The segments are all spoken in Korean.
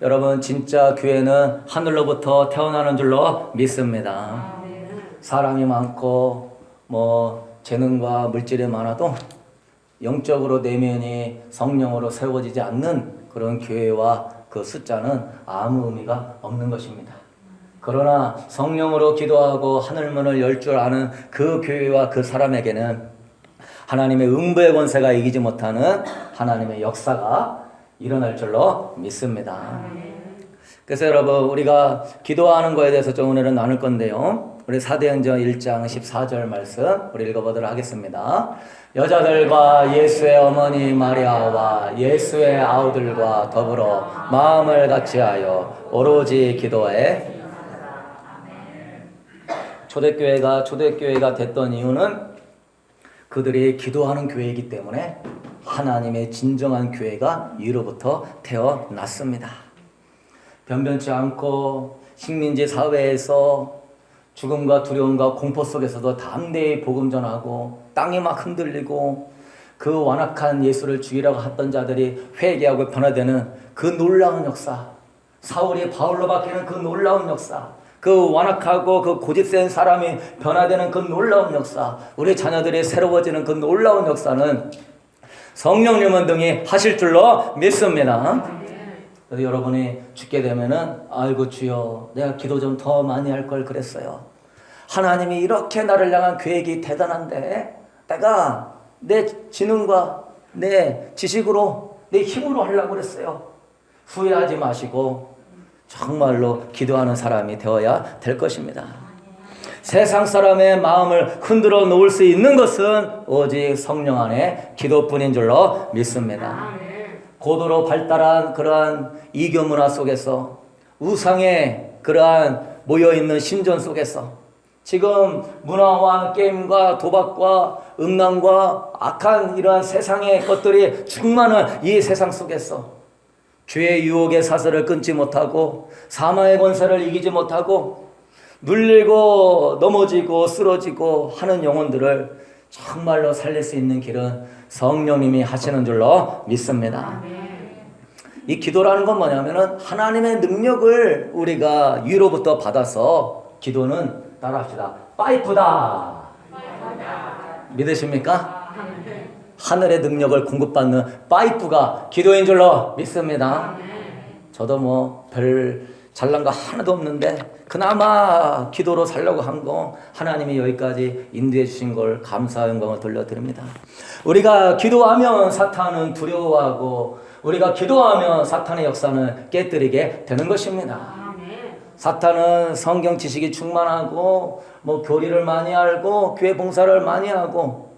여러분 진짜 교회는 하늘로부터 태어나는 줄로 믿습니다. 사람이 많고 재능과 물질이 많아도 영적으로 내면이 성령으로 세워지지 않는 그런 교회와 그 숫자는 아무 의미가 없는 것입니다. 그러나 성령으로 기도하고 하늘문을 열 줄 아는 그 교회와 그 사람에게는 하나님의 음부의 권세가 이기지 못하는 하나님의 역사가 일어날 줄로 믿습니다. 그래서 여러분 우리가 기도하는 거에 대해서 좀 오늘은 나눌 건데요. 우리 사도행전 1장 14절 말씀 우리 읽어보도록 하겠습니다. 여자들과 예수의 어머니 마리아와 예수의 아우들과 더불어 마음을 같이하여 오로지 기도해. 초대교회가 됐던 이유는 그들이 기도하는 교회이기 때문에 하나님의 진정한 교회가 이로부터 태어났습니다. 변변치 않고 식민지 사회에서 죽음과 두려움과 공포 속에서도 담대히 복음 전하고 땅이 막 흔들리고 그 완악한 예수를 죽이라고 했던 자들이 회개하고 변화되는 그 놀라운 역사, 사울이 바울로 바뀌는 그 놀라운 역사, 그 완악하고 그 고집센 사람이 변화되는 그 놀라운 역사, 우리 자녀들이 새로워지는 그 놀라운 역사는 성령님은 등이 하실 줄로 믿습니다. 그래서 여러분이 죽게 되면은 아이고 주여 내가 기도 좀 더 많이 할 걸 그랬어요. 하나님이 이렇게 나를 향한 계획이 대단한데 내가 내 지능과 내 지식으로 내 힘으로 하려고 그랬어요. 후회하지 마시고 정말로 기도하는 사람이 되어야 될 것입니다. 세상 사람의 마음을 흔들어 놓을 수 있는 것은 오직 성령 안에 기도뿐인 줄로 믿습니다. 고도로 발달한 그러한 이교 문화 속에서 우상의 그러한 모여있는 신전 속에서 지금 문화와 게임과 도박과 음란과 악한 이러한 세상의 것들이 충만한 이 세상 속에서 죄의 유혹의 사슬을 끊지 못하고 사망의 권세를 이기지 못하고 눌리고 넘어지고 쓰러지고 하는 영혼들을 정말로 살릴 수 있는 길은 성령님이 하시는 줄로 믿습니다. 이 기도라는 건 뭐냐면은 하나님의 능력을 우리가 위로부터 받아서 기도는 따라합시다. 파이프다. 믿으십니까? 하늘의 능력을 공급받는 파이프가 기도인 줄로 믿습니다. 저도 별 잘난 거 하나도 없는데 그나마 기도로 살려고 한 거 하나님이 여기까지 인도해 주신 걸 감사와 영광을 돌려드립니다. 우리가 기도하면 사탄은 두려워하고 우리가 기도하면 사탄의 역사는 깨뜨리게 되는 것입니다. 사탄은 성경 지식이 충만하고 교리를 많이 알고 교회 봉사를 많이 하고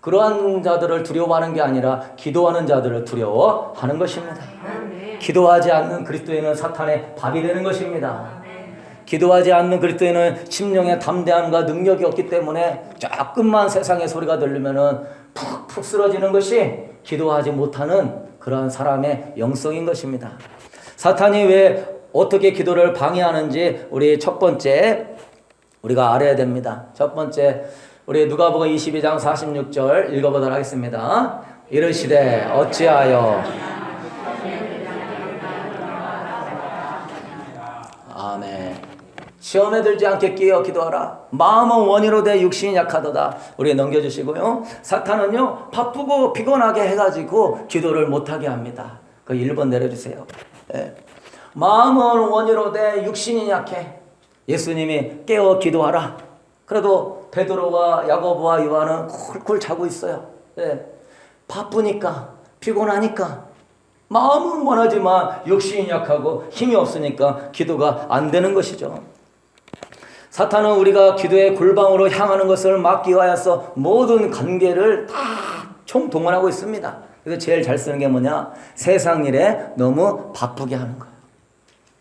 그러한 자들을 두려워하는 게 아니라 기도하는 자들을 두려워하는 것입니다. 기도하지 않는 그리스도인은 사탄의 밥이 되는 것입니다. 기도하지 않는 그리스도인은 심령의 담대함과 능력이 없기 때문에 조금만 세상의 소리가 들리면은 푹푹 쓰러지는 것이 기도하지 못하는 그러한 사람의 영성인 것입니다. 사탄이 왜 어떻게 기도를 방해하는지 우리 첫 번째 우리가 알아야 됩니다. 첫 번째 우리 누가복음 22장 46절 읽어보도록 하겠습니다. 이르시되 어찌하여 아멘. 시험에 들지 않게 끼어 기도하라. 마음은 원이로 돼 육신이 약하도다. 우리 넘겨주시고요. 사탄은요 바쁘고 피곤하게 해가지고 기도를 못하게 합니다. 그 1번 내려주세요. 네. 마음은 원이로 돼 육신이 약해. 예수님이 깨어 기도하라. 그래도 베드로와 야고보와 요한은 쿨쿨 자고 있어요. 네. 바쁘니까 피곤하니까 마음은 원하지만 육신이 약하고 힘이 없으니까 기도가 안 되는 것이죠. 사탄은 우리가 기도의 골방으로 향하는 것을 막기 위하여서 모든 관계를 다 총동원하고 있습니다. 그래서 제일 잘 쓰는 게 뭐냐? 세상 일에 너무 바쁘게 하는 거예요.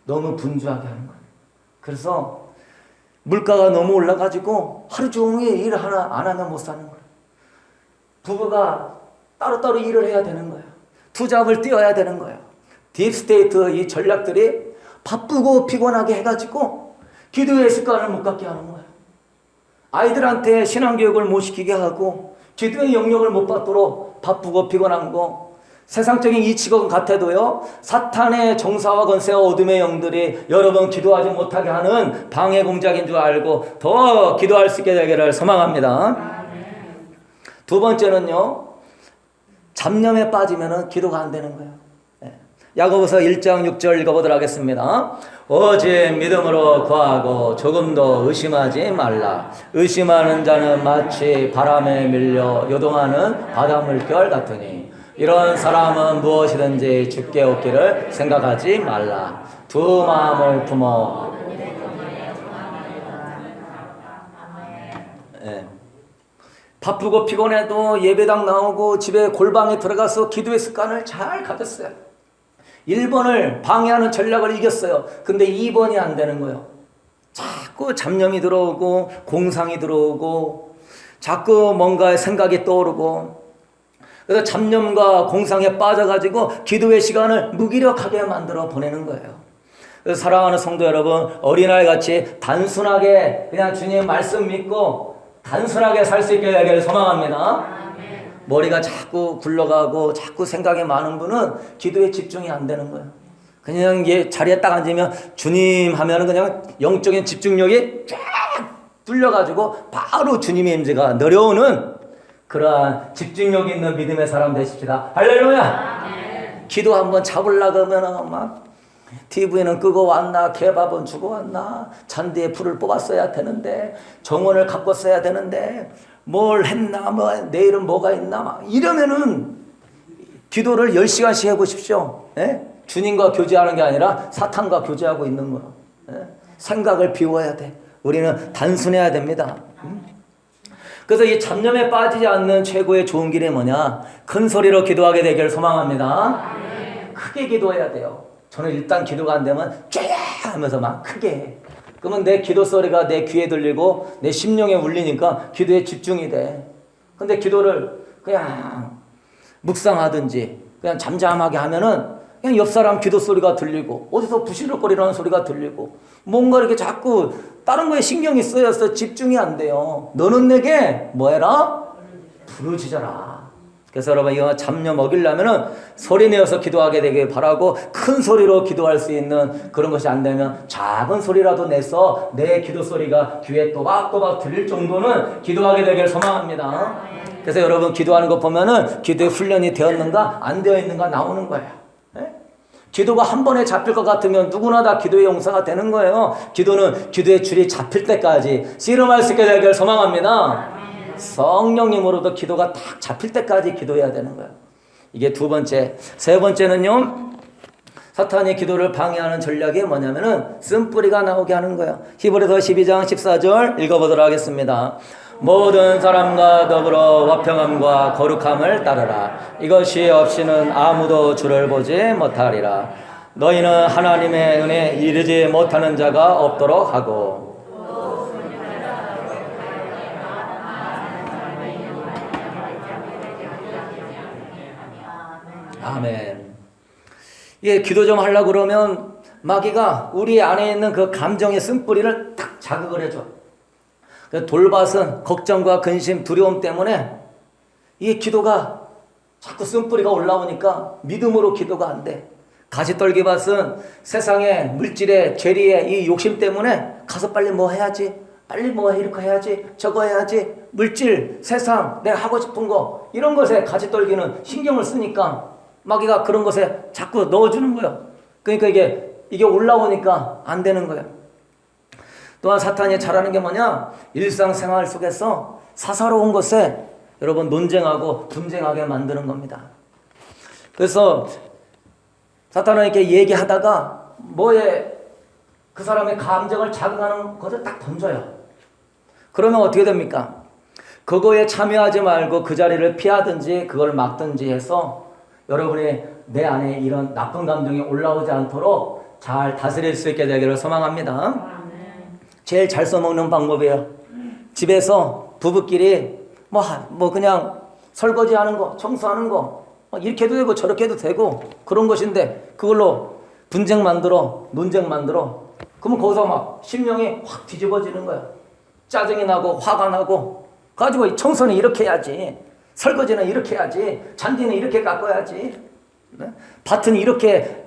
너무 분주하게 하는 거예요. 그래서 물가가 너무 올라가지고 하루 종일 일 하나 안 하면 못 사는 거예요. 부부가 따로따로 일을 해야 되는 거예요. 투잡을 뛰어야 되는 거예요. 딥스테이트 이 전략들이 바쁘고 피곤하게 해가지고 기도의 습관을 못 갖게 하는 거예요. 아이들한테 신앙교육을 못 시키게 하고 기도의 영역을 못 받도록 바쁘고 피곤한 거 세상적인 이치건 같아도요, 사탄의 정사와 권세와 어둠의 영들이 여러분 기도하지 못하게 하는 방해 공작인 줄 알고 더 기도할 수 있게 되기를 소망합니다. 두 번째는요, 잡념에 빠지면 기도가 안 되는 거예요. 야고보서 1장 6절 읽어보도록 하겠습니다. 오직 믿음으로 구하고 조금도 의심하지 말라. 의심하는 자는 마치 바람에 밀려 요동하는 바닷물결 같으니 이런 사람은 무엇이든지 주께 얻기를 생각하지 말라. 두 마음을 품어. 바쁘고 피곤해도 예배당 나오고 집에 골방에 들어가서 기도의 습관을 잘 가졌어요. 1번을 방해하는 전략을 이겼어요. 근데 2번이 안 되는 거예요. 자꾸 잡념이 들어오고 공상이 들어오고 자꾸 뭔가의 생각이 떠오르고, 그래서 잡념과 공상에 빠져가지고 기도의 시간을 무기력하게 만들어 보내는 거예요. 그래서 사랑하는 성도 여러분, 어린아이 같이 단순하게 그냥 주님 말씀 믿고 단순하게 살 수 있게 되기를 소망합니다. 머리가 자꾸 굴러가고 자꾸 생각이 많은 분은 기도에 집중이 안 되는 거예요. 그냥 자리에 딱 앉으면 주님 하면은 그냥 영적인 집중력이 쫙 뚫려가지고 바로 주님의 임재가 내려오는 그러한 집중력 있는 믿음의 사람 되십시다. 할렐루야! 기도 한번 잡으려고 하면 막 TV는 끄고 왔나, 개밥은 주고 왔나, 잔디에 불을 뽑았어야 되는데, 정원을 가꿨어야 되는데, 뭘 했나, 뭐 내일은 뭐가 있나, 막 이러면은 기도를 10시간씩 해보십시오. 예? 주님과 교제하는 게 아니라 사탄과 교제하고 있는 거예요. 예? 생각을 비워야 돼. 우리는 단순해야 됩니다. 그래서 이 잡념에 빠지지 않는 최고의 좋은 길이 뭐냐? 큰 소리로 기도하게 되기를 소망합니다. 크게 기도해야 돼요. 저는 일단 기도가 안 되면 쫙 하면서 막 크게 해. 그러면 내 기도 소리가 내 귀에 들리고 내 심령에 울리니까 기도에 집중이 돼. 근데 기도를 그냥 묵상하든지 그냥 잠잠하게 하면은 그냥 옆 사람 기도 소리가 들리고 어디서 부시럭거리는 소리가 들리고 뭔가 이렇게 자꾸 다른 거에 신경이 쓰여서 집중이 안 돼요. 너는 내게 뭐 해라? 부르짖어라. 그래서 여러분 이거 잡념 먹이려면은 소리 내어서 기도하게 되길 바라고, 큰 소리로 기도할 수 있는 그런 것이 안 되면 작은 소리라도 내서 내 기도 소리가 귀에 또박또박 들릴 정도는 기도하게 되길 소망합니다. 그래서 여러분 기도하는 거 보면은 기도의 훈련이 되었는가 안 되어 있는가 나오는 거예요. 기도가 한 번에 잡힐 것 같으면 누구나 다 기도의 용사가 되는 거예요. 기도는 기도의 줄이 잡힐 때까지 씨름할 수 있게 되길 소망합니다. 성령님으로도 기도가 딱 잡힐 때까지 기도해야 되는 거예요. 이게 두 번째. 세 번째는요, 사탄이 기도를 방해하는 전략이 뭐냐면은 쓴뿌리가 나오게 하는 거예요. 히브리서 12장 14절 읽어보도록 하겠습니다. 모든 사람과 더불어 화평함과 거룩함을 따르라. 이것이 없이는 아무도 주를 보지 못하리라. 너희는 하나님의 은혜에 이르지 못하는 자가 없도록 하고. 아멘. 예, 기도 좀 하려고 그러면 마귀가 우리 안에 있는 그 감정의 쓴뿌리를 딱 자극을 해줘. 돌밭은 걱정과 근심, 두려움 때문에 이 기도가 자꾸 쓴뿌리가 올라오니까 믿음으로 기도가 안 돼. 가시떨기밭은 세상의 물질의 죄리의 이 욕심 때문에 가서 빨리 뭐 해야지, 빨리 뭐 이렇게 해야지, 저거 해야지, 물질, 세상, 내가 하고 싶은 거 이런 것에 가시떨기는 신경을 쓰니까 마귀가 그런 것에 자꾸 넣어주는 거예요. 그러니까 이게 올라오니까 안 되는 거예요. 또한 사탄이 잘하는 게 뭐냐? 일상생활 속에서 사사로운 것에 여러분 논쟁하고 분쟁하게 만드는 겁니다. 그래서 사탄은 이렇게 얘기하다가 뭐에 그 사람의 감정을 자극하는 것을 딱 던져요. 그러면 어떻게 됩니까? 그거에 참여하지 말고 그 자리를 피하든지 그걸 막든지 해서 여러분이 내 안에 이런 나쁜 감정이 올라오지 않도록 잘 다스릴 수 있게 되기를 소망합니다. 제일 잘 써먹는 방법이에요. 집에서 부부끼리 뭐 그냥 설거지하는 거, 청소하는 거 이렇게 해도 되고 저렇게 해도 되고 그런 것인데 그걸로 분쟁 만들어, 논쟁 만들어. 그러면 거기서 막 심령이 확 뒤집어지는 거야. 짜증이 나고 화가 나고 가지고 청소는 이렇게 해야지, 설거지는 이렇게 해야지, 잔디는 이렇게 깎아야지. 밭은 이렇게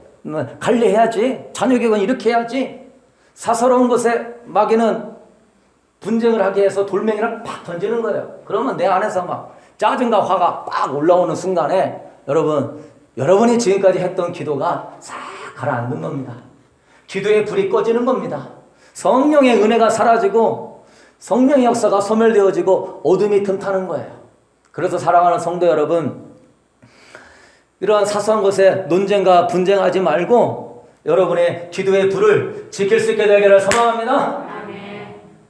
관리해야지. 자녀교육은 이렇게 해야지. 사사로운 것에 마귀는 분쟁을 하게 해서 돌멩이를 팍 던지는 거예요. 그러면 내 안에서 막 짜증과 화가 빡 올라오는 순간에 여러분이 지금까지 했던 기도가 싹 가라앉는 겁니다. 기도의 불이 꺼지는 겁니다. 성령의 은혜가 사라지고 성령의 역사가 소멸되어지고 어둠이 틈타는 거예요. 그래서 사랑하는 성도 여러분, 이러한 사소한 것에 논쟁과 분쟁하지 말고 여러분의 기도의 불을 지킬 수 있게 되기를 소망합니다.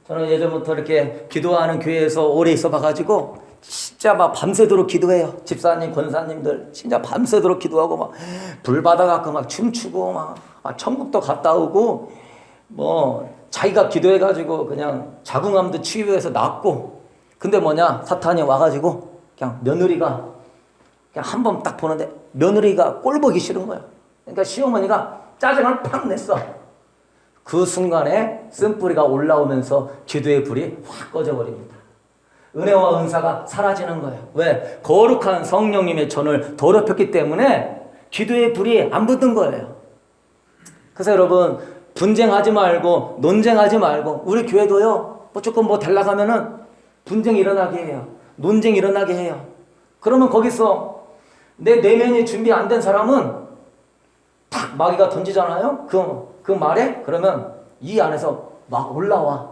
저는 예전부터 이렇게 기도하는 교회에서 오래 있어 봐가지고 진짜 막 밤새도록 기도해요. 집사님, 권사님들 진짜 밤새도록 기도하고 막 불 받아갖고 막 춤추고 막 천국도 갔다 오고 뭐 자기가 기도해가지고 그냥 자궁암도 치유해서 낫고. 근데 뭐냐, 사탄이 와가지고 그냥 며느리가 그냥 한 번 딱 보는데 며느리가 꼴 보기 싫은 거예요. 그러니까 시어머니가 짜증을 팍 냈어. 그 순간에 쓴뿌리가 올라오면서 기도의 불이 확 꺼져버립니다. 은혜와 은사가 사라지는 거예요. 왜? 거룩한 성령님의 전을 더럽혔기 때문에 기도의 불이 안 붙는 거예요. 그래서 여러분, 분쟁하지 말고 논쟁하지 말고, 우리 교회도요, 뭐 조금 뭐 달라가면은 분쟁이 일어나게 해요. 논쟁이 일어나게 해요. 그러면 거기서 내 내면이 준비 안 된 사람은 탁 마귀가 던지잖아요. 그 말에 그러면 이 안에서 막 올라와.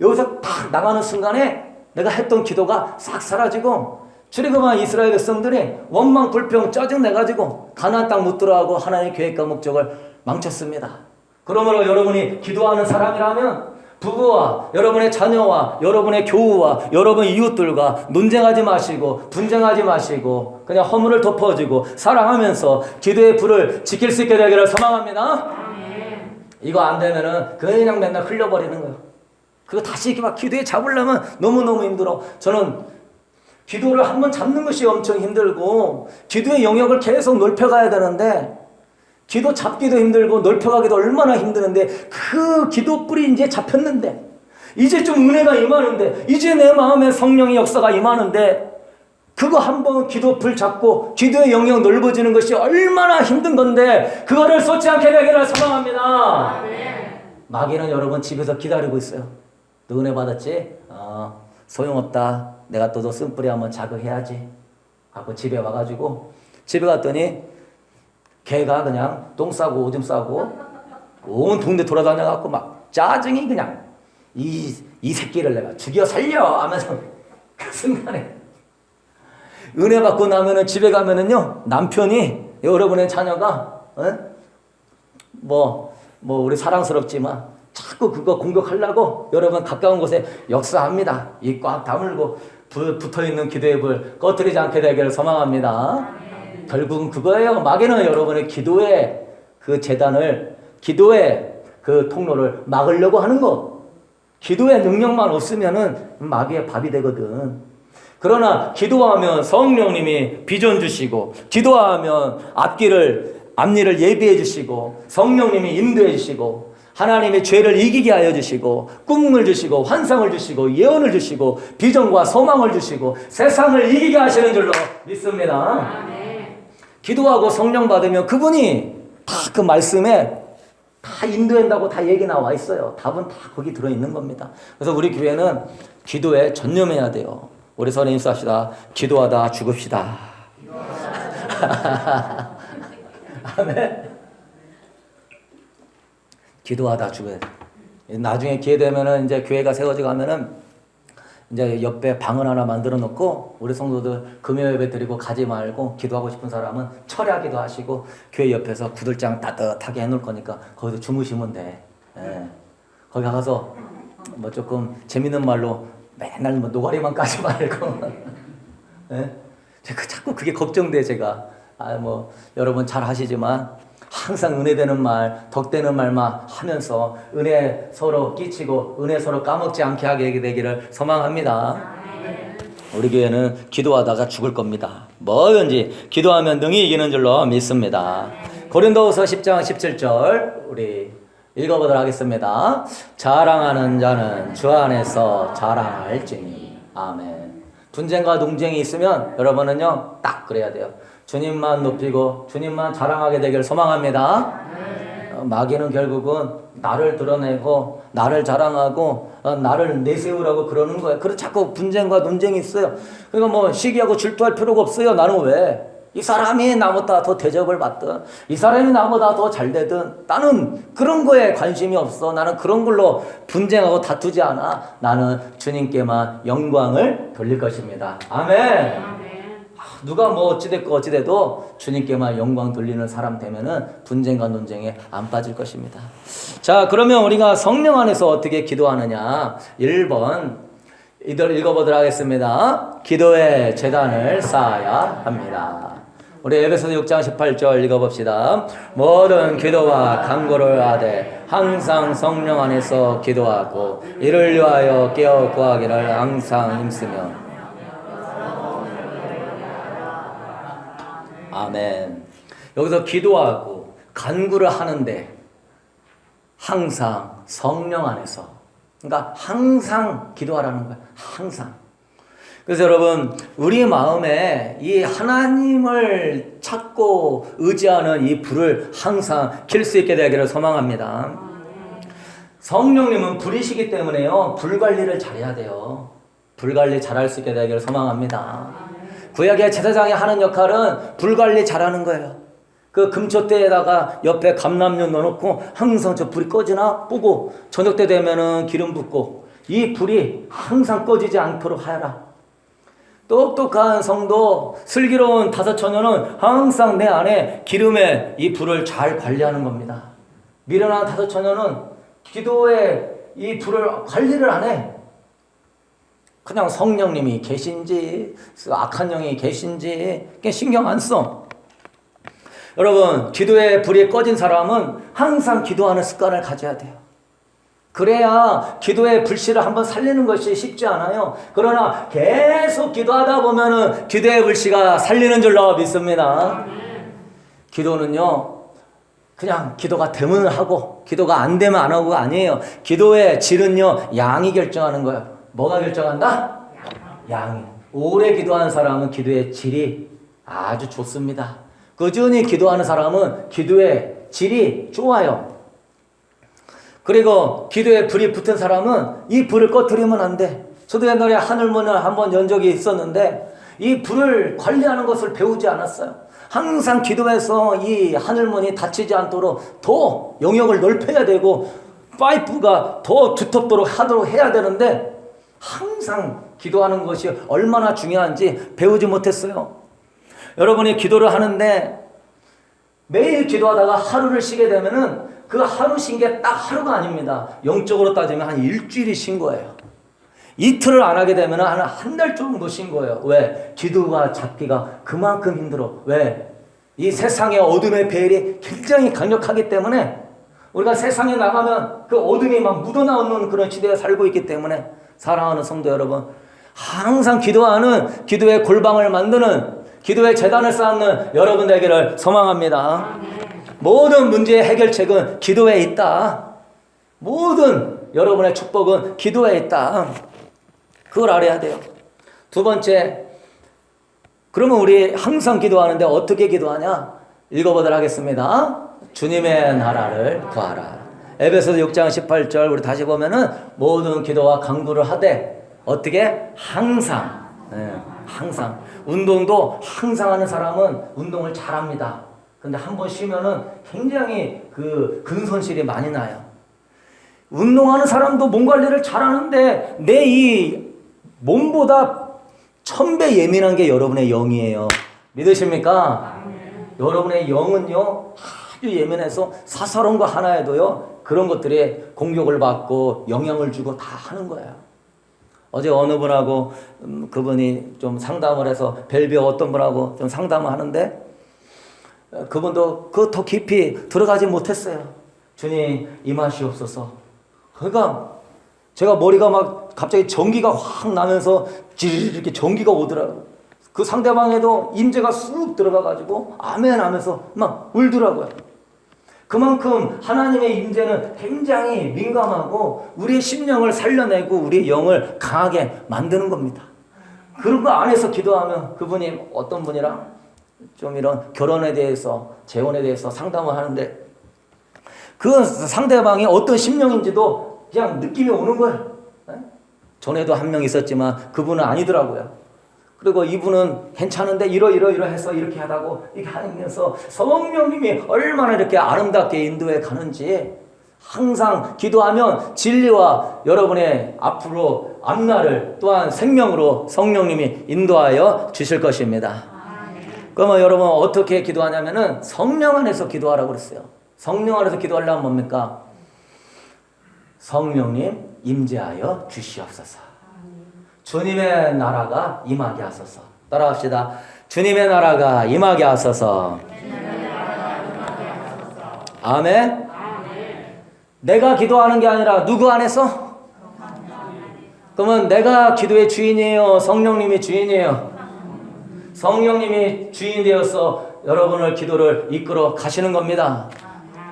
여기서 탁 나가는 순간에 내가 했던 기도가 싹 사라지고, 출애굽한 이스라엘 백성들이 원망 불평 짜증내가지고 가나안 땅 못 들어가고 하나님의 계획과 목적을 망쳤습니다. 그러므로 여러분이 기도하는 사람이라면 부부와 여러분의 자녀와 여러분의 교우와 여러분 이웃들과 논쟁하지 마시고 분쟁하지 마시고 그냥 허물을 덮어주고 사랑하면서 기도의 불을 지킬 수 있게 되기를 소망합니다. 이거 안 되면은 그냥 맨날 흘려버리는 거예요. 그거 다시 이렇게 막 기도에 잡으려면 너무너무 힘들어. 저는 기도를 한번 잡는 것이 엄청 힘들고 기도의 영역을 계속 넓혀가야 되는데, 기도 잡기도 힘들고 넓혀가기도 얼마나 힘드는데, 그 기도 뿔이 이제 잡혔는데, 이제 좀 은혜가 임하는데, 이제 내 마음에 성령의 역사가 임하는데, 그거 한번 기도 불 잡고 기도의 영역 넓어지는 것이 얼마나 힘든 건데, 그거를 쏟지 않게 되기를 소망합니다. 마귀는 여러분 집에서 기다리고 있어요. 너 은혜 받았지? 소용없다. 내가 또 너 쓴뿌리 한번 자극해야지. 갖고 집에 와가지고, 집에 갔더니 걔가 그냥 똥 싸고 오줌 싸고 온 동네 돌아다녀갖고 막 짜증이 그냥 이 새끼를 내가 죽여 살려 하면서 그 순간에 은혜 받고 나면은 집에 가면은요, 남편이 여러분의 자녀가 뭐 우리 사랑스럽지만 자꾸 그거 공격하려고 여러분 가까운 곳에 역사합니다. 이 꽉 다물고 붙어있는 기도의 불 꺼뜨리지 않게 되기를 소망합니다. 결국은 그거예요. 마귀는 여러분의 기도의 그 재단을, 기도의 그 통로를 막으려고 하는 거. 기도의 능력만 없으면은 마귀의 밥이 되거든. 그러나 기도하면 성령님이 비전 주시고, 기도하면 앞일을 예비해 주시고, 성령님이 인도해 주시고, 하나님의 죄를 이기게 하여 주시고, 꿈을 주시고, 환상을 주시고, 예언을 주시고, 비전과 소망을 주시고, 세상을 이기게 하시는 줄로 믿습니다. 기도하고 성령 받으면 그분이 다 그 말씀에 다 인도한다고 다 얘기 나와 있어요. 답은 다 거기 들어있는 겁니다. 그래서 우리 교회는 기도에 전념해야 돼요. 우리 서로 인수합시다. 기도하다 죽읍시다. 아멘. 기도하다 죽어야 돼. 나중에 기회 되면은 이제 교회가 세워져 가면은 이제 옆에 방을 하나 만들어 놓고, 우리 성도들 금요 예배 드리고 가지 말고 기도하고 싶은 사람은 철야기도 하시고 교회 옆에서 구들장 따뜻하게 해놓을 거니까 거기서 주무시면 돼. 거기 가서 뭐 조금 재밌는 말로 맨날 뭐 노가리만 까지 말고. 자꾸 그게 걱정돼. 제가 뭐 여러분 잘 하시지만 항상 은혜되는 말, 덕되는 말만 하면서 은혜 서로 끼치고 은혜 서로 까먹지 않게 하게 되기를 소망합니다. 우리 교회는 기도하다가 죽을 겁니다. 뭐든지 기도하면 능히 이기는 줄로 믿습니다. 고린도후서 10장 17절 우리 읽어보도록 하겠습니다. 자랑하는 자는 주 안에서 자랑할지니. 아멘. 분쟁과 논쟁이 있으면 여러분은요 딱 그래야 돼요. 주님만 높이고 주님만 자랑하게 되길 소망합니다. 마귀는 결국은 나를 드러내고 나를 자랑하고 나를 내세우라고 그러는 거예요. 그래서 자꾸 분쟁과 논쟁이 있어요. 그러니까 뭐 시기하고 질투할 필요가 없어요. 나는 왜? 이 사람이 나보다 더 대접을 받든 이 사람이 나보다 더 잘 되든 나는 그런 거에 관심이 없어. 나는 그런 걸로 분쟁하고 다투지 않아. 나는 주님께만 영광을 돌릴 것입니다. 아멘. 누가 뭐 어찌됐고 어찌돼도 주님께만 영광 돌리는 사람 되면은 분쟁과 논쟁에 안 빠질 것입니다. 자, 그러면 우리가 성령 안에서 어떻게 기도하느냐? 1번 읽어보도록 하겠습니다. 기도의 제단을 쌓아야 합니다. 우리 에베소서 6장 18절 읽어봅시다. 모든 기도와 간구를 하되 항상 성령 안에서 기도하고 이를 위하여 깨어 구하기를 항상 힘쓰며. 아멘. 여기서 기도하고 간구를 하는데 항상 성령 안에서, 그러니까 항상 기도하라는 거예요. 항상. 그래서 여러분, 우리 마음에 이 하나님을 찾고 의지하는 이 불을 항상 킬 수 있게 되기를 소망합니다. 성령님은 불이시기 때문에요, 불 관리를 잘해야 돼요. 불 관리 잘할 수 있게 되기를 소망합니다. 구약의 제사장이 하는 역할은 불 관리 잘하는 거예요. 그 금초대에다가 옆에 감람류 넣어놓고 항상 저 불이 꺼지나 보고 저녁 때 되면은 기름 붓고 이 불이 항상 꺼지지 않도록 하여라. 똑똑한 성도, 슬기로운 다섯 처녀는 항상 내 안에 기름에 이 불을 잘 관리하는 겁니다. 미련한 다섯 처녀는 기도에 이 불을 관리를 안 해. 그냥 성령님이 계신지 악한 영이 계신지 신경 안 써. 여러분, 기도에 불이 꺼진 사람은 항상 기도하는 습관을 가져야 돼요. 그래야 기도의 불씨를 한번 살리는 것이 쉽지 않아요. 그러나 계속 기도하다 보면은 기도의 불씨가 살리는 줄로 믿습니다. 기도는요, 그냥 기도가 되면 하고 기도가 안 되면 안 하고가 아니에요. 기도의 질은요, 양이 결정하는 거예요. 뭐가 결정한다? 양이. 오래 기도하는 사람은 기도의 질이 아주 좋습니다. 꾸준히 기도하는 사람은 기도의 질이 좋아요. 그리고 기도에 불이 붙은 사람은 이 불을 꺼뜨리면 안 돼. 저도 옛날에 하늘문을 한번 연 적이 있었는데 이 불을 관리하는 것을 배우지 않았어요. 항상 기도해서 이 하늘문이 닫히지 않도록 더 영역을 넓혀야 되고 파이프가 더 두텁도록 하도록 해야 되는데 항상 기도하는 것이 얼마나 중요한지 배우지 못했어요. 여러분이 기도를 하는데 매일 기도하다가 하루를 쉬게 되면은 그 하루 쉰 게 딱 하루가 아닙니다. 영적으로 따지면 한 일주일이 쉰 거예요. 이틀을 안 하게 되면 한 달 정도 쉰 거예요. 왜? 기도가 잡기가 그만큼 힘들어. 왜? 이 세상의 어둠의 베일이 굉장히 강력하기 때문에 우리가 세상에 나가면 그 어둠이 막 묻어나오는 그런 시대에 살고 있기 때문에 사랑하는 성도 여러분, 항상 기도하는 기도의 골방을 만드는 기도의 재단을 쌓는 여러분 되기를 소망합니다. 모든 문제의 해결책은 기도에 있다. 모든 여러분의 축복은 기도에 있다. 그걸 알아야 돼요. 두 번째, 그러면 우리 항상 기도하는데 어떻게 기도하냐? 읽어보도록 하겠습니다. 주님의 나라를 구하라. 에베소서 6장 18절 우리 다시 보면은 모든 기도와 간구를 하되 어떻게? 항상. 항상. 운동도 항상 하는 사람은 운동을 잘합니다. 근데 한번 쉬면은 굉장히 그 근손실이 많이 나요. 운동하는 사람도 몸 관리를 잘하는데 내 이 몸보다 1000배 예민한 게 여러분의 영이에요. 믿으십니까? 여러분의 영은요 아주 예민해서 사사로운 거 하나에도요 그런 것들이 공격을 받고 영향을 주고 다 하는 거예요. 어제 어느 분하고 그분이 좀 상담을 해서 벨비어 어떤 분하고 좀 상담을 하는데 그분도 그 더 깊이 들어가지 못했어요. 주님 임하시옵소서. 그러니까 제가 머리가 막 갑자기 전기가 확 나면서 지르르 이렇게 전기가 오더라고요. 그 상대방에도 임재가 쑥 들어가가지고 아멘 하면서 막 울더라고요. 그만큼 하나님의 임재는 굉장히 민감하고 우리의 심령을 살려내고 우리의 영을 강하게 만드는 겁니다. 그런 거 안에서 기도하면 그분이 어떤 분이랑 좀 이런 결혼에 대해서, 재혼에 대해서 상담을 하는데 그 상대방이 어떤 심령인지도 그냥 느낌이 오는 거예요. 전에도 한 명 있었지만 그분은 아니더라고요. 그리고 이분은 괜찮은데 이러해서 이렇게 하다고 이렇게 하면서 성령님이 얼마나 이렇게 아름답게 인도해 가는지 항상 기도하면 진리와 여러분의 앞으로 앞날을 또한 생명으로 성령님이 인도하여 주실 것입니다. 그러면 여러분 어떻게 기도하냐면은 성령 안에서 기도하라고 그랬어요. 성령 안에서 기도하려면 뭡니까? 성령님 임재하여 주시옵소서. 주님의 나라가 임하게 하소서. 따라합시다. 주님의 나라가 임하게 하소서. 아멘. 내가 기도하는 게 아니라 누구 안에서? 그러면 내가 기도의 주인이에요? 성령님이 주인이에요? 성령님이 주인 되어서 여러분을 기도를 이끌어 가시는 겁니다.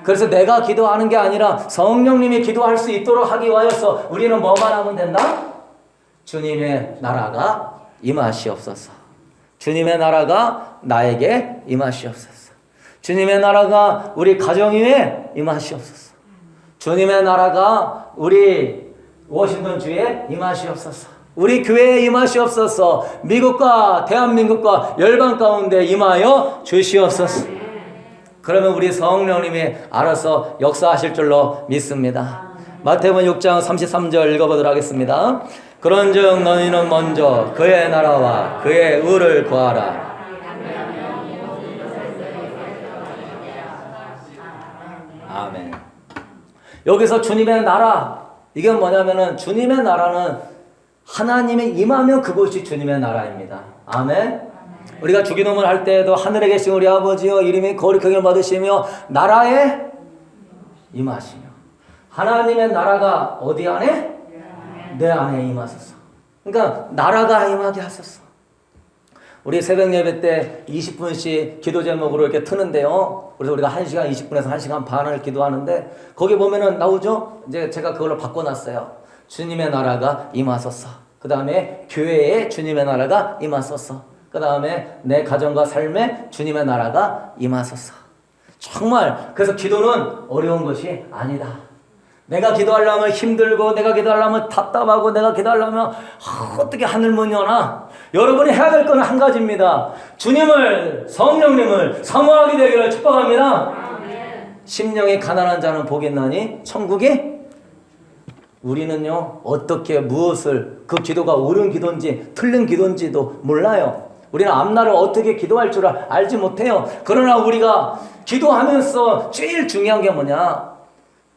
그래서 내가 기도하는 게 아니라 성령님이 기도할 수 있도록 하기 위하여서 우리는 뭐만 하면 된다? 주님의 나라가 임하시옵소서. 주님의 나라가 나에게 임하시옵소서. 주님의 나라가 우리 가정 위에 임하시옵소서. 주님의 나라가 우리 워싱턴 주에 임하시옵소서. 우리 교회에 임하시옵소서. 미국과 대한민국과 열방 가운데 임하여 주시옵소서. 그러면 우리 성령님이 알아서 역사하실 줄로 믿습니다. 마태복음 6장 33절 읽어보도록 하겠습니다. 그런즉 너희는 먼저 그의 나라와 그의 의를 구하라. 아멘. 여기서 주님의 나라, 이게 뭐냐면은 주님의 나라는 하나님이 임하면 그곳이 주님의 나라입니다. 아멘. 우리가 주기도문을 할 때에도 하늘에 계신 우리 아버지여 이름이 거룩하게 받으시며 나라에 임하시며. 하나님의 나라가 어디 안에? 내 안에 임하소서. 그러니까 나라가 임하게 하소서. 우리 새벽 예배 때 20분씩 기도 제목으로 이렇게 트는데요. 그래서 우리가 1시간 20분에서 1시간 반을 기도하는데 거기 보면은 나오죠. 이제 제가 그걸로 바꿔놨어요. 주님의 나라가 임하소서. 그 다음에 교회에 주님의 나라가 임하소서. 그 다음에 내 가정과 삶에 주님의 나라가 임하소서. 정말 그래서 기도는 어려운 것이 아니다. 내가 기도하려면 힘들고 내가 기도하려면 답답하고 내가 기도하려면 어떻게 하늘 문 여나. 여러분이 해야 될 건 한 가지입니다. 주님을, 성령님을 사모하게 되기를 축복합니다. 심령이 가난한 자는 복이 있나니 천국이. 우리는요 어떻게 무엇을 그 기도가 옳은 기도인지 틀린 기도인지도 몰라요. 우리는 앞날을 어떻게 기도할 줄 알지 못해요. 그러나 우리가 기도하면서 제일 중요한 게 뭐냐?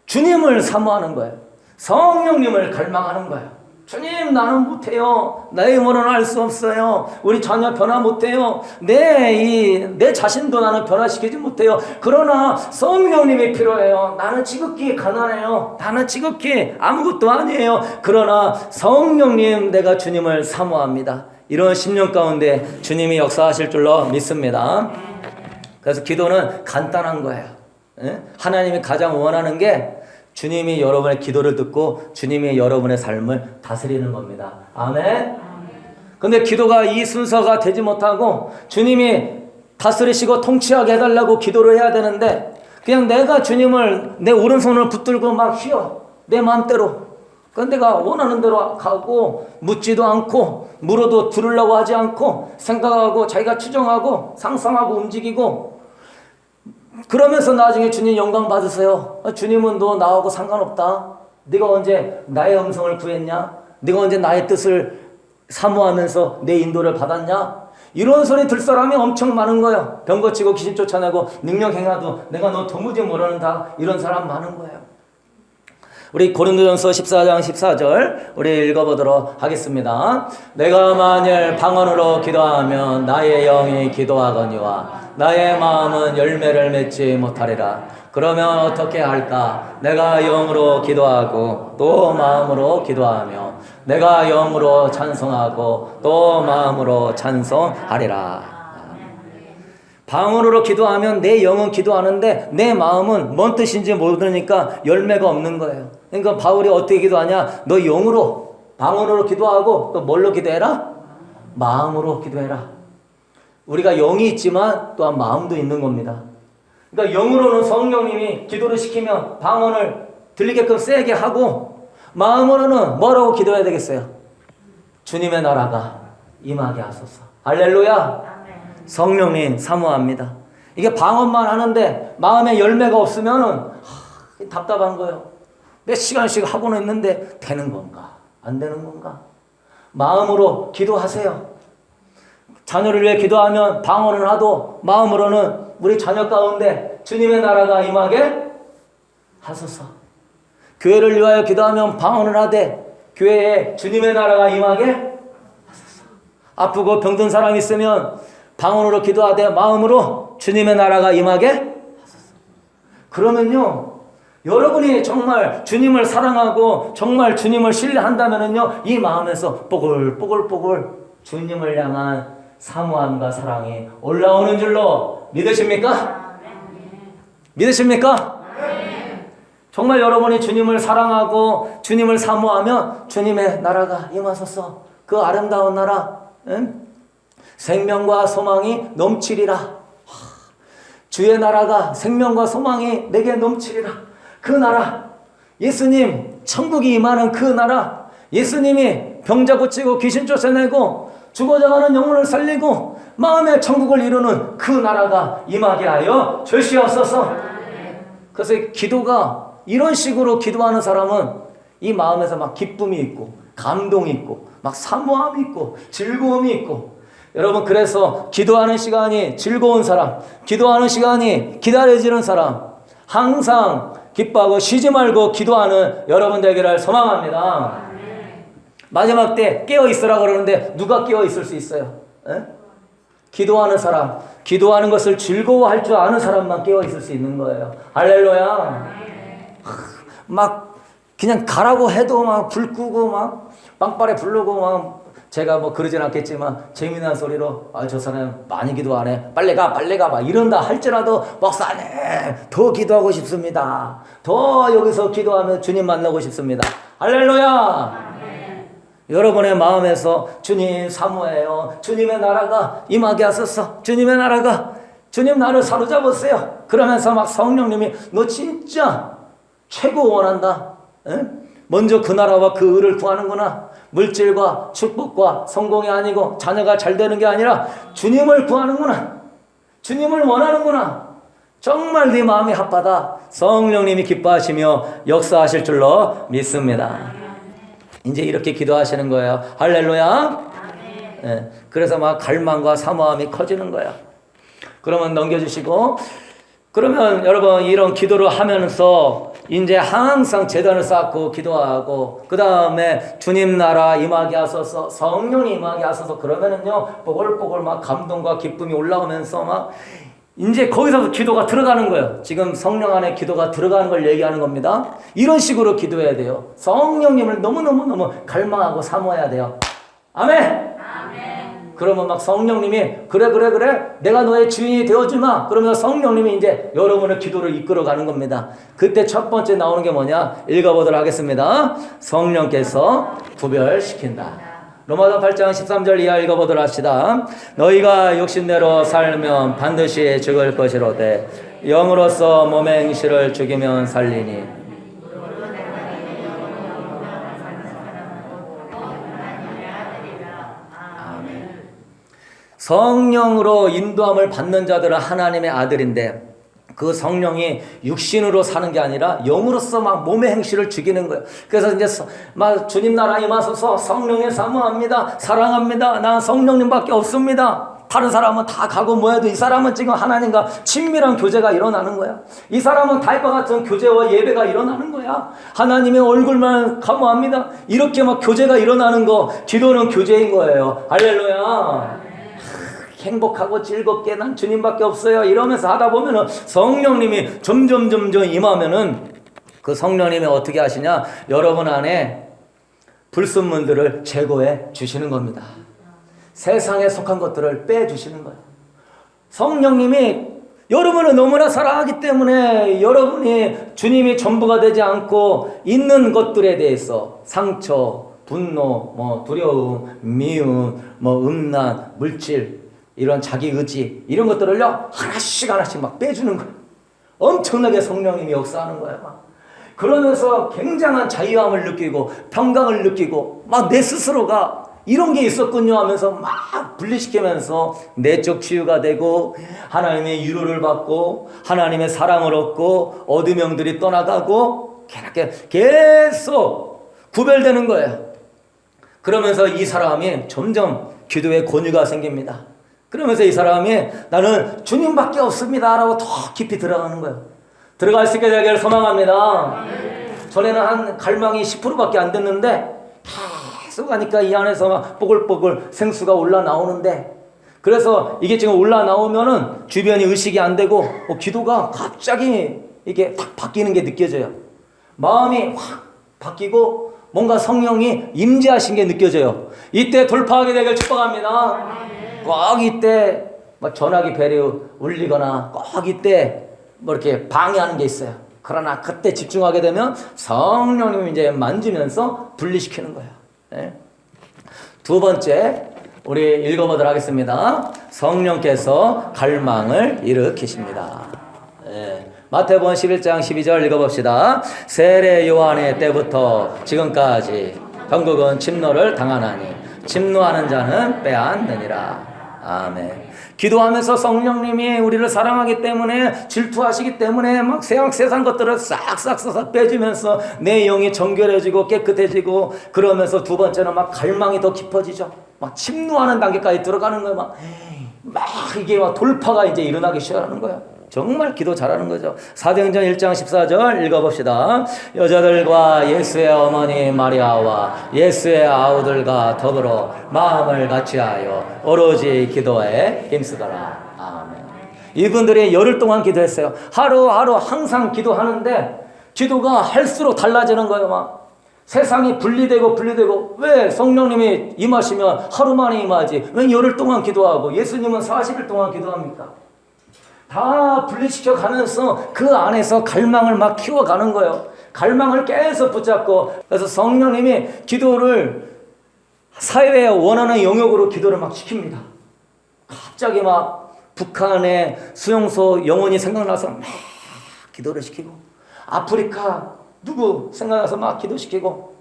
주님을 사모하는 거예요. 성령님을 갈망하는 거예요. 주님 나는 못해요. 나의 영혼은 알 수 없어요. 우리 자녀 변화 못해요. 내 자신도 나는 변화시키지 못해요. 그러나 성령님이 필요해요. 나는 지극히 가난해요. 나는 지극히 아무것도 아니에요. 그러나 성령님 내가 주님을 사모합니다. 이런 심령 가운데 주님이 역사하실 줄로 믿습니다. 그래서 기도는 간단한 거예요. 하나님이 가장 원하는 게 주님이 여러분의 기도를 듣고 주님이 여러분의 삶을 다스리는 겁니다. 아멘. 근데 기도가 이 순서가 되지 못하고 주님이 다스리시고 통치하게 해달라고 기도를 해야 되는데 그냥 내가 주님을 내 오른손을 붙들고 막 휘어 내 마음대로. 그런데 내가 원하는 대로 가고 묻지도 않고 물어도 들으려고 하지 않고 생각하고 자기가 추정하고 상상하고 움직이고 그러면서 나중에 주님 영광 받으세요. 주님은 너 나하고 상관없다. 네가 언제 나의 음성을 구했냐? 네가 언제 나의 뜻을 사모하면서 내 인도를 받았냐? 이런 소리 들 사람이 엄청 많은 거예요. 병 고치고 귀신 쫓아내고 능력 행하도 내가 너 도무지 모르는다. 이런 사람 많은 거예요. 우리 고린도전서 14장 14절 우리 읽어보도록 하겠습니다. 내가 만일 방언으로 기도하면 나의 영이 기도하거니와 나의 마음은 열매를 맺지 못하리라. 그러면 어떻게 할까? 내가 영으로 기도하고 또 마음으로 기도하며 내가 영으로 찬송하고 또 마음으로 찬송하리라. 방언으로 기도하면 내 영은 기도하는데 내 마음은 뭔 뜻인지 모르니까 열매가 없는 거예요. 그러니까 바울이 어떻게 기도하냐? 너 영으로 방언으로 기도하고 또 뭘로 기도해라? 마음으로 기도해라. 우리가 영이 있지만 또한 마음도 있는 겁니다. 그러니까 영으로는 성령님이 기도를 시키면 방언을 들리게끔 세게 하고, 마음으로는 뭐라고 기도해야 되겠어요? 주님의 나라가 임하게 하소서. 할렐루야. 성령님 사모합니다. 이게 방언만 하는데 마음에 열매가 없으면은 답답한 거예요. 몇 시간씩 하고는 있는데 되는 건가? 안 되는 건가? 마음으로 기도하세요. 자녀를 위해 기도하면 방언을 하도 마음으로는 우리 자녀 가운데 주님의 나라가 임하게 하소서. 교회를 위하여 기도하면 방언을 하되 교회에 주님의 나라가 임하게 하소서. 아프고 병든 사람이 있으면 방언으로 기도하되 마음으로 주님의 나라가 임하게 하소서. 그러면요, 여러분이 정말 주님을 사랑하고 정말 주님을 신뢰한다면요, 이 마음에서 뽀글뽀글뽀글 주님을 향한 사모함과 사랑이 올라오는 줄로 믿으십니까? 믿으십니까? 정말 여러분이 주님을 사랑하고 주님을 사모하면 주님의 나라가 임하소서. 그 아름다운 나라, 생명과 소망이 넘치리라. 주의 나라가 생명과 소망이 내게 넘치리라. 그 나라, 예수님 천국이 임하는 그 나라, 예수님이 병자 고치고 귀신 쫓아내고 죽어져가는 영혼을 살리고 마음의 천국을 이루는 그 나라가 임하게 하여 주시옵소서. 그래서 기도가 이런 식으로 기도하는 사람은 이 마음에서 막 기쁨이 있고 감동이 있고 막 사모함이 있고 즐거움이 있고, 여러분, 그래서 기도하는 시간이 즐거운 사람, 기도하는 시간이 기다려지는 사람, 항상 기뻐하고 쉬지 말고 기도하는 여러분 되기를 소망합니다. 마지막 때 깨어 있으라 그러는데 누가 깨어 있을 수 있어요? 에? 기도하는 사람, 기도하는 것을 즐거워할 줄 아는 사람만 깨어 있을 수 있는 거예요. 할렐루야. 막 그냥 가라고 해도 막 불 끄고 막 빵빠레 부르고 막, 제가 뭐 그러진 않겠지만 재미난 소리로 저 사람 많이 기도 안 해, 빨리 가 막 이런다 할지라도, 목사님 더 기도하고 싶습니다. 더 여기서 기도하면 주님 만나고 싶습니다. 할렐루야. 여러분의 마음에서 주님 사모해요. 주님의 나라가 임하게 하소서. 주님의 나라가, 주님 나를 사로잡으세요. 그러면서 막 성령님이 너 진짜 최고 원한다. 에? 먼저 그 나라와 그 의를 구하는구나. 물질과 축복과 성공이 아니고 자녀가 잘 되는 게 아니라 주님을 구하는구나. 주님을 원하는구나. 정말 네 마음이 합하다. 성령님이 기뻐하시며 역사하실 줄로 믿습니다. 이제 이렇게 기도하시는 거예요. 할렐루야. 네. 그래서 막 갈망과 사모함이 커지는 거예요. 그러면 넘겨주시고, 그러면 여러분 이런 기도를 하면서 이제 항상 제단을 쌓고 기도하고, 그 다음에 주님 나라 임하게 하소서, 성령이 임하게 하소서, 그러면은요 뽀글뽀글 막 감동과 기쁨이 올라오면서 막 이제 거기서 기도가 들어가는 거예요. 지금 성령 안에 기도가 들어가는 걸 얘기하는 겁니다. 이런 식으로 기도해야 돼요. 성령님을 너무너무 갈망하고 사모해야 돼요. 아멘. 그러면 막 성령님이 그래 내가 너의 주인이 되어주마. 그러면 성령님이 이제 여러분의 기도를 이끌어 가는 겁니다. 그때 첫 번째 나오는 게 뭐냐, 읽어보도록 하겠습니다. 성령께서 구별시킨다. 로마서 8장 13절 이하 읽어보도록 합시다. 너희가 육신대로 살면 반드시 죽을 것이로되 영으로서 몸의 행실을 죽이면 살리니. 성령으로 인도함을 받는 자들은 하나님의 아들인데, 그 성령이 육신으로 사는 게 아니라 영으로서 막 몸의 행실을 죽이는 거예요. 그래서 이제 막 주님 나라 임하소서, 성령에 사모합니다, 사랑합니다, 난 성령님밖에 없습니다. 다른 사람은 다 가고 뭐해도 이 사람은 지금 하나님과 친밀한 교제가 일어나는 거야. 이 사람은 달과 같은 교제와 예배가 일어나는 거야. 하나님의 얼굴만 사모합니다. 이렇게 막 교제가 일어나는 거, 기도는 교제인 거예요. 할렐루야. 행복하고 즐겁게 난 주님밖에 없어요 이러면서 하다 보면은 성령님이 점점 임하면은, 그 성령님이 어떻게 하시냐, 여러분 안에 불순물들을 제거해 주시는 겁니다. 세상에 속한 것들을 빼주시는 거예요. 성령님이 여러분을 너무나 사랑하기 때문에 여러분이 주님이 전부가 되지 않고 있는 것들에 대해서 상처, 분노, 두려움, 미움, 음란, 물질, 이런 자기 의지 이런 것들을요 하나씩 하나씩 막 빼주는 거예요. 엄청나게 성령님이 역사하는 거예요. 막. 그러면서 굉장한 자유함을 느끼고 평강을 느끼고 막 내 스스로가 이런 게 있었군요 하면서 막 분리시키면서 내적 치유가 되고 하나님의 위로를 받고 하나님의 사랑을 얻고 어둠의 영들이 떠나가고 이렇게 계속 구별되는 거예요. 그러면서 이 사람이 점점 기도에 권유가 생깁니다. 그러면서 이 사람이 나는 주님밖에 없습니다 라고 더 깊이 들어가는 거예요. 들어갈 수 있게 되기를 소망합니다. 전에는 한 갈망이 10%밖에 안 됐는데 계속 가니까 이 안에서 막 뽀글뽀글 생수가 올라 나오는데, 그래서 이게 지금 올라 나오면은 주변이 의식이 안 되고 기도가 갑자기 이게 확 바뀌는 게 느껴져요. 마음이 확 바뀌고 뭔가 성령이 임재하신 게 느껴져요. 이때 돌파하게 되길 축복합니다. 꼭 이때 막 전화기 벨이 울리거나 꼭 이때 뭐 이렇게 방해하는 게 있어요. 그러나 그때 집중하게 되면 성령님이 이제 만지면서 분리시키는 거예요. 네. 두 번째 우리 읽어보도록 하겠습니다. 성령께서 갈망을 일으키십니다. 네. 마태복음 11장 12절 읽어봅시다. 세례 요한의 때부터 지금까지 전국은 침노를 당하나니 침노하는 자는 빼앗느니라. 아멘. 기도하면서 성령님이 우리를 사랑하기 때문에 질투하시기 때문에 막 세상 것들을 싹싹 빼주면서 내 영이 정결해지고 깨끗해지고, 그러면서 두 번째는 막 갈망이 더 깊어지죠. 막 침노하는 단계까지 들어가는 거예요. 막 이게 막 돌파가 이제 일어나기 시작하는 거예요. 정말 기도 잘하는 거죠. 사도행전 1장 14절 읽어봅시다. 여자들과 예수의 어머니 마리아와 예수의 아우들과 더불어 마음을 같이하여 오로지 기도에 힘쓰더라. 아멘. 이분들이 열흘 동안 기도했어요. 하루하루 항상 기도하는데 기도가 할수록 달라지는 거예요. 막 세상이 분리되고 왜 성령님이 임하시면 하루 만에 임하지 왜 열흘 동안 기도하고 예수님은 40일 동안 기도합니까? 다 분리시켜 가면서 그 안에서 갈망을 막 키워가는 거예요. 갈망을 계속 붙잡고, 그래서 성령님이 기도를 사회에 원하는 영역으로 기도를 막 시킵니다. 갑자기 막 북한의 수용소 영혼이 생각나서 막 기도를 시키고, 아프리카 누구 생각나서 막 기도시키고,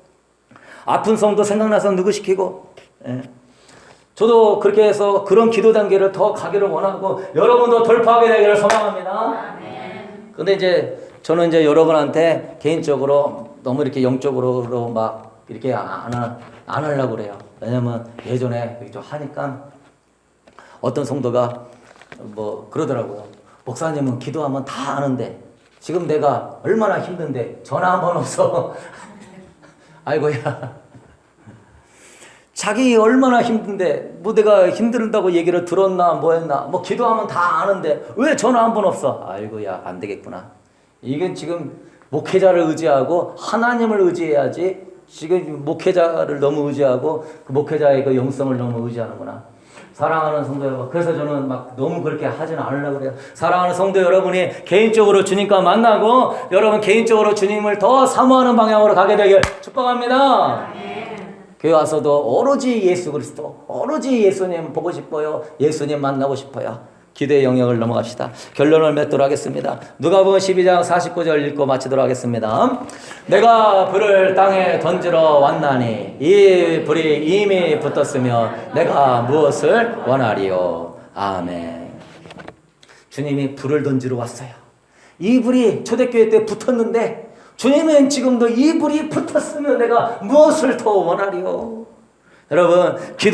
아픈 성도 생각나서 누구 시키고. 예. 저도 그렇게 해서 그런 기도 단계를 더 가기를 원하고 여러분도 돌파하게 되기를 소망합니다. 근데 이제 저는 이제 여러분한테 개인적으로 너무 이렇게 영적으로 막 이렇게 안 하려고 그래요. 왜냐면 예전에 좀 하니까 어떤 성도가 뭐 그러더라고요. 목사님은 기도하면 다 아는데 지금 내가 얼마나 힘든데 전화 한 번 없어. 아이고야. 자기 얼마나 힘든데 뭐 내가 힘들다고 얘기를 들었나 뭐 했나, 뭐 기도하면 다 아는데 왜 전화 한 번 없어. 아이고야 안 되겠구나. 이건 지금 목회자를 의지하고 하나님을 의지해야지, 지금 목회자를 너무 의지하고 그 목회자의 그 영성을 너무 의지하는구나. 사랑하는 성도 여러분, 그래서 저는 막 너무 그렇게 하지는 않으려고 그래요. 사랑하는 성도 여러분이 개인적으로 주님과 만나고 여러분 개인적으로 주님을 더 사모하는 방향으로 가게 되길 축복합니다. 교회 와서도 오로지 예수 그리스도, 오로지 예수님 보고 싶어요. 예수님 만나고 싶어요. 기도의 영역을 넘어갑시다. 결론을 맺도록 하겠습니다. 누가복음 12장 49절 읽고 마치도록 하겠습니다. 내가 불을 땅에 던지러 왔나니 이 불이 이미 붙었으며 내가 무엇을 원하리요. 아멘. 주님이 불을 던지러 왔어요. 이 불이 초대교회 때 붙었는데 주님은 지금도 이 불이 붙었으면 내가 무엇을 더 원하리요. 여러분